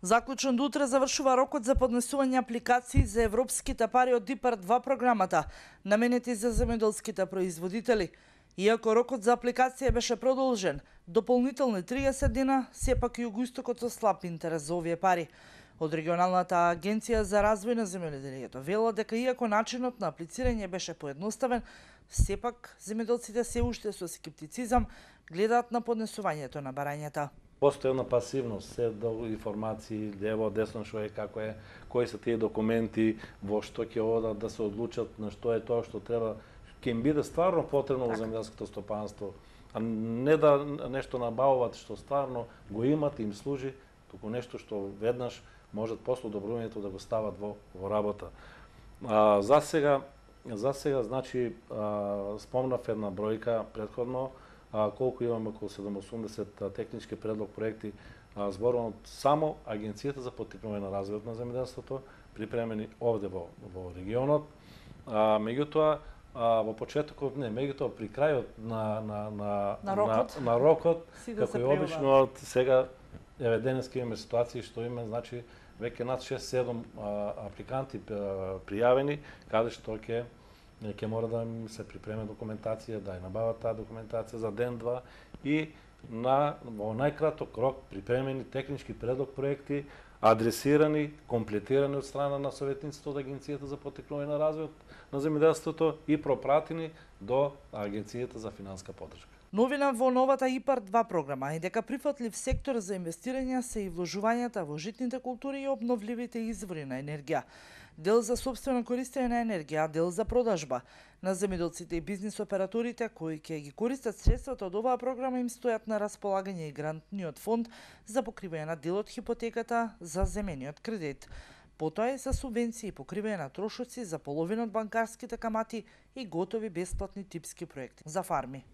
Заклучен до утре завршува рокот за поднесување апликации за европските пари од ИПАРД 2 програмата, наменети за земјоделските производители. Иако рокот за апликација беше продолжен, дополнителни 30 дена, сепак југоистокот со слаб интерес за овие пари. Од регионалната агенција за развој на земјоделието вела дека иако начинот на аплицирање беше поедноставен, сепак земјоделците се уште со скептицизам гледаат на поднесувањето на барањата. Постои една пасивност, се до информации, лево, десно, што е, како е, кои се тие документи, во што ќе одат да се одлучат, на што е тоа што треба, ќе им биде стварно потребно во земјоделското стопанство, а не да нешто набавуваат што стварно го имат и им служи, туку нешто што веднаш можат после добрувањето да го стават во работа. За сега, значи, спомнав една бројка предходно, колку имаме околу 780 технички предлог проекти зборувано само Агенцијата за поттикнување на развојот на земјоделството, припремени овде во регионот. Меѓутоа, во почетокот, меѓутоа при крајот на рокот, како и обично, сега денеска имаме ситуации што има, значи, веќе над 6-7 апликанти пријавени, каде што ќе мора да се припреме документација, да ја набават таа документација за ден-два и во најкраток рок припремени технички предлог проекти, адресирани, комплетирани од страна на советниците од Агенцијата за поттикнување на развојот на земјоделството и пропратени до Агенцијата за финанска поддршка. Новина во новата ИПАРД 2 програма е дека прифатлив сектор за инвестирања се и вложувањата во житните култури и обновливите извори на енергија. Дел за сопствено користење на енергија, дел за продажба. На земјоделците и бизнис операторите кои ќе ги користат средствата од оваа програма им стојат на располагање и грантниот фонд за покривање на дел од хипотеката за земениот кредит. Потоа е за субвенции и покривање на трошоци за половина од банкарските камати и готови бесплатни типски проекти за фарми.